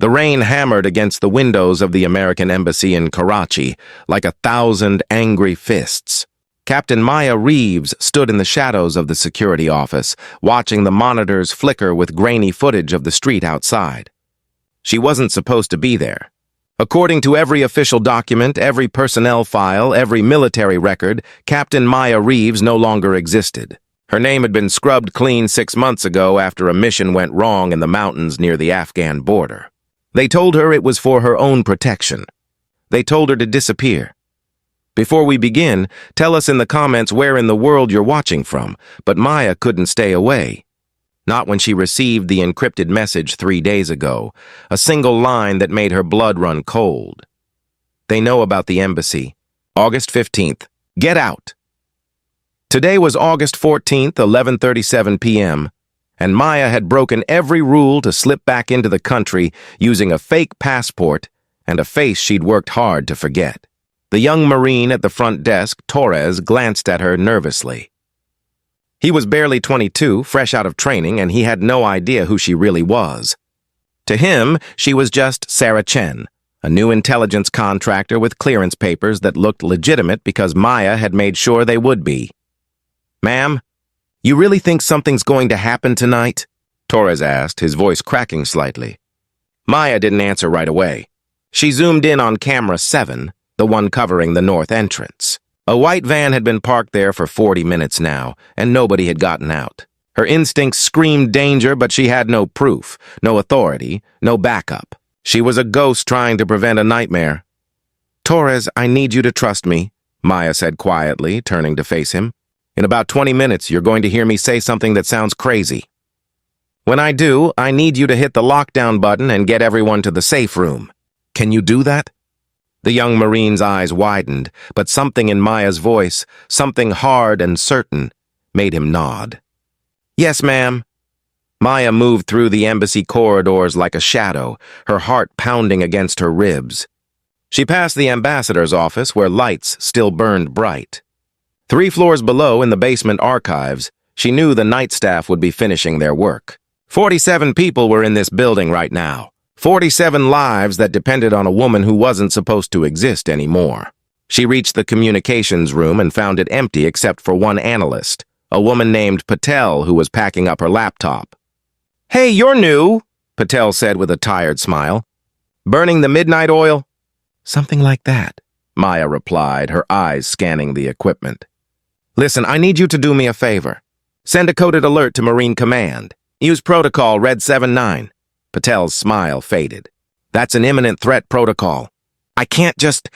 The rain hammered against the windows of the American embassy in Karachi like 1,000 angry fists. Captain Maya Reeves stood in the shadows of the security office, watching the monitors flicker with grainy footage of the street outside. She wasn't supposed to be there. According to every official document, every personnel file, every military record, Captain Maya Reeves no longer existed. Her name had been scrubbed clean 6 months ago after a mission went wrong in the mountains near the Afghan border. They told her it was for her own protection. They told her to disappear. Before we begin, tell us in the comments where in the world you're watching from, but Maya couldn't stay away. Not when she received the encrypted message 3 days ago, a single line that made her blood run cold. They know about the embassy. August 15th. Get out! Today was August 14th, 11:37 p.m., and Maya had broken every rule to slip back into the country using a fake passport and a face she'd worked hard to forget. The young Marine at the front desk, Torres, glanced at her nervously. He was barely 22, fresh out of training, and he had no idea who she really was. To him, she was just Sarah Chen, a new intelligence contractor with clearance papers that looked legitimate because Maya had made sure they would be. "Ma'am, you really think something's going to happen tonight?" Torres asked, his voice cracking slightly. Maya didn't answer right away. She zoomed in on camera 7, the one covering the north entrance. A white van had been parked there for 40 minutes now, and nobody had gotten out. Her instincts screamed danger, but she had no proof, no authority, no backup. She was a ghost trying to prevent a nightmare. "Torres, I need you to trust me," Maya said quietly, turning to face him. "In about 20 minutes, you're going to hear me say something that sounds crazy. When I do, I need you to hit the lockdown button and get everyone to the safe room. Can you do that?" The young Marine's eyes widened, but something in Maya's voice, something hard and certain, made him nod. "Yes, ma'am." Maya moved through the embassy corridors like a shadow, her heart pounding against her ribs. She passed the ambassador's office where lights still burned bright. 3 floors below in the basement archives, she knew the night staff would be finishing their work. 47 people were in this building right now. 47 lives that depended on a woman who wasn't supposed to exist anymore. She reached the communications room and found it empty except for one analyst, a woman named Patel who was packing up her laptop. "Hey, you're new," Patel said with a tired smile. "Burning the midnight oil?" "Something like that," Maya replied, her eyes scanning the equipment. "Listen, I need you to do me a favor. Send a coded alert to Marine Command. Use protocol Red 79. Patel's smile faded. "That's an imminent threat protocol." "I can't just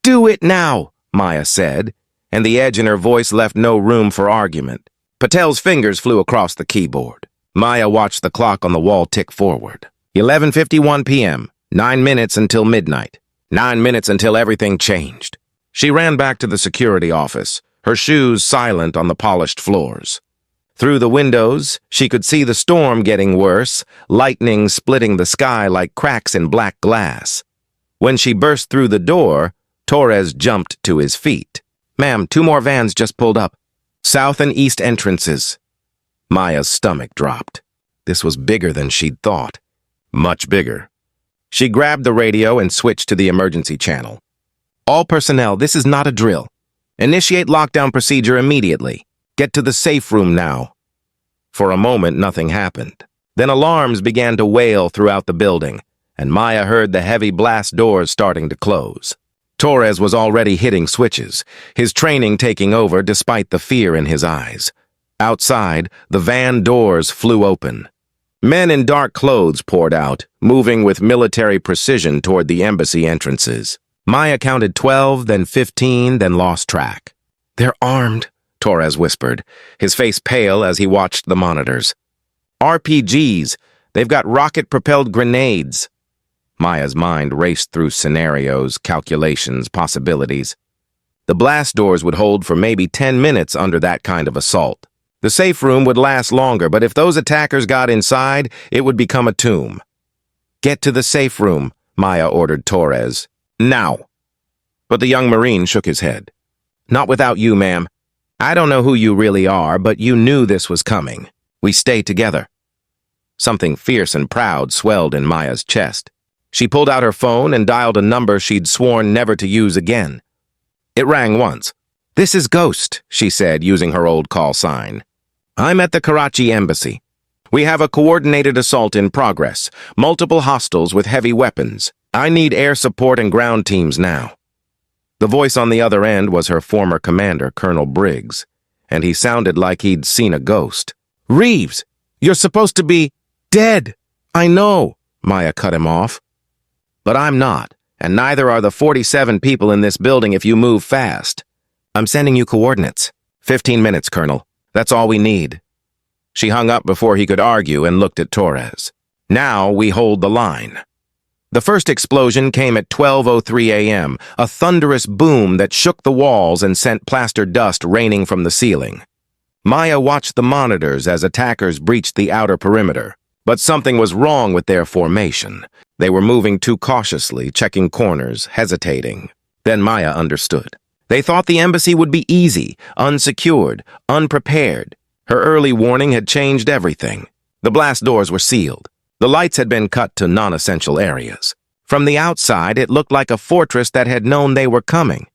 do it now," Maya said, and the edge in her voice left no room for argument. Patel's fingers flew across the keyboard. Maya watched the clock on the wall tick forward. 11:51 p.m., 9 minutes until midnight. 9 minutes until everything changed. She ran back to the security office, her shoes silent on the polished floors. Through the windows, she could see the storm getting worse, lightning splitting the sky like cracks in black glass. When she burst through the door, Torres jumped to his feet. "Ma'am, 2 more vans just pulled up. South and east entrances." Maya's stomach dropped. This was bigger than she'd thought. Much bigger. She grabbed the radio and switched to the emergency channel. "All personnel, this is not a drill. Initiate lockdown procedure immediately. Get to the safe room now." For a moment, nothing happened. Then alarms began to wail throughout the building, and Maya heard the heavy blast doors starting to close. Torres was already hitting switches, his training taking over despite the fear in his eyes. Outside, the van doors flew open. Men in dark clothes poured out, moving with military precision toward the embassy entrances. Maya counted 12, then 15, then lost track. "They're armed," Torres whispered, his face pale as he watched the monitors. "RPGs. They've got rocket-propelled grenades." Maya's mind raced through scenarios, calculations, possibilities. The blast doors would hold for maybe 10 minutes under that kind of assault. The safe room would last longer, but if those attackers got inside, it would become a tomb. "Get to the safe room," Maya ordered Torres. "Now." But the young Marine shook his head. "Not without you, ma'am. I don't know who you really are, but you knew this was coming. We stay together." Something fierce and proud swelled in Maya's chest. She pulled out her phone and dialed a number she'd sworn never to use again. It rang once. "This is Ghost," she said, using her old call sign. "I'm at the Karachi embassy. We have a coordinated assault in progress, multiple hostiles with heavy weapons. I need air support and ground teams now." The voice on the other end was her former commander, Colonel Briggs, and he sounded like he'd seen a ghost. "Reeves, you're supposed to be dead." "I know," Maya cut him off. "But I'm not, and neither are the 47 people in this building if you move fast. I'm sending you coordinates. 15 minutes, Colonel. That's all we need." She hung up before he could argue and looked at Torres. "Now we hold the line." The first explosion came at 12:03 a.m., a thunderous boom that shook the walls and sent plaster dust raining from the ceiling. Maya watched the monitors as attackers breached the outer perimeter, but something was wrong with their formation. They were moving too cautiously, checking corners, hesitating. Then Maya understood. They thought the embassy would be easy, unsecured, unprepared. Her early warning had changed everything. The blast doors were sealed. The lights had been cut to non-essential areas. From the outside, it looked like a fortress that had known they were coming.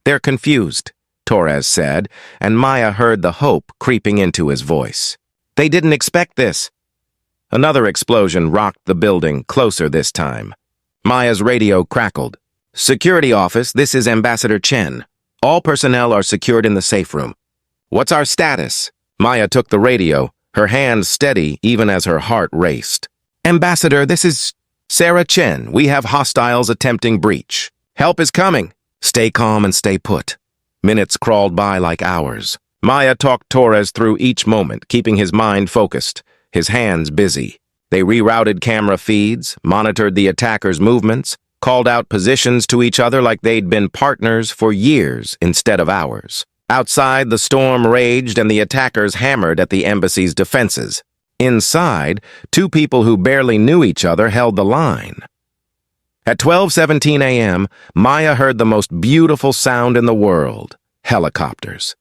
"They're confused," Torres said, and Maya heard the hope creeping into his voice. "They didn't expect this." Another explosion rocked the building, closer this time. Maya's radio crackled. "Security office, this is Ambassador Chen. All personnel are secured in the safe room. What's our status?" Maya took the radio, her hand steady even as her heart raced. "Ambassador, this is Sarah Chen. We have hostiles attempting breach. Help is coming. Stay calm and stay put." Minutes crawled by like hours. Maya talked Torres through each moment, keeping his mind focused, his hands busy. They rerouted camera feeds, monitored the attackers' movements, called out positions to each other like they'd been partners for years instead of hours. Outside, the storm raged and the attackers hammered at the embassy's defenses. Inside, two people who barely knew each other held the line. At 12:17 a.m., Maya heard the most beautiful sound in the world: helicopters.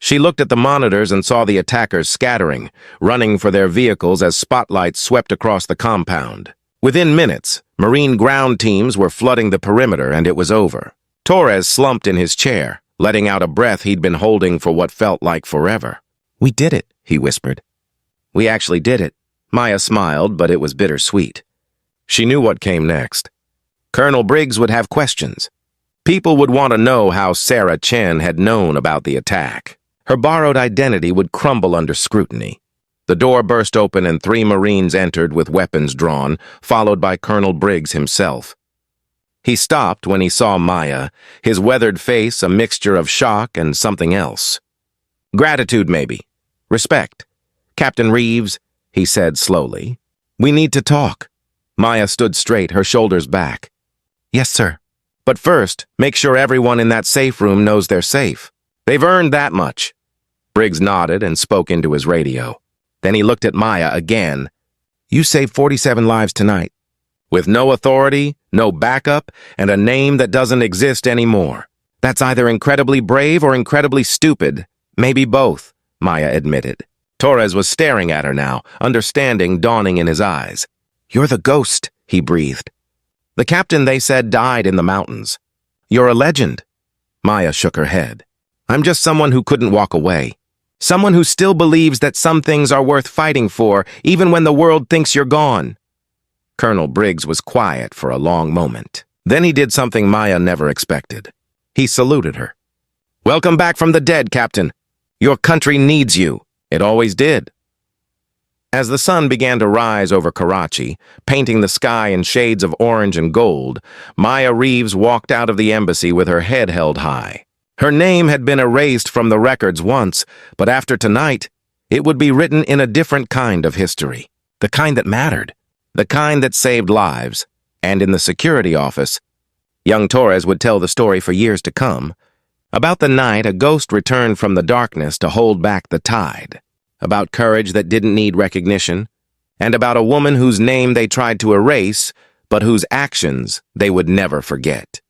She looked at the monitors and saw the attackers scattering, running for their vehicles as spotlights swept across the compound. Within minutes, Marine ground teams were flooding the perimeter, and it was over. Torres slumped in his chair, letting out a breath he'd been holding for what felt like forever. "We did it," he whispered. "We actually did it." Maya smiled, but it was bittersweet. She knew what came next. Colonel Briggs would have questions. People would want to know how Sarah Chen had known about the attack. Her borrowed identity would crumble under scrutiny. The door burst open and 3 Marines entered with weapons drawn, followed by Colonel Briggs himself. He stopped when he saw Maya, his weathered face a mixture of shock and something else. "Gratitude, maybe. Respect. Captain Reeves," he said slowly. "We need to talk." Maya stood straight, her shoulders back. "Yes, sir. But first, make sure everyone in that safe room knows they're safe. They've earned that much." Briggs nodded and spoke into his radio. Then he looked at Maya again. "You saved 47 lives tonight. With no authority, no backup, and a name that doesn't exist anymore. That's either incredibly brave or incredibly stupid. Maybe both," Maya admitted. Torres was staring at her now, understanding dawning in his eyes. "You're the ghost," he breathed. "The captain, they said, died in the mountains. You're a legend." Maya shook her head. "I'm just someone who couldn't walk away. Someone who still believes that some things are worth fighting for, even when the world thinks you're gone." Colonel Briggs was quiet for a long moment. Then he did something Maya never expected. He saluted her. "Welcome back from the dead, Captain. Your country needs you. It always did." As the sun began to rise over Karachi, painting the sky in shades of orange and gold, Maya Reeves walked out of the embassy with her head held high. Her name had been erased from the records once, but after tonight, it would be written in a different kind of history. The kind that mattered. The kind that saved lives. And in the security office, young Torres would tell the story for years to come. About the night a ghost returned from the darkness to hold back the tide. About courage that didn't need recognition. And about a woman whose name they tried to erase, but whose actions they would never forget.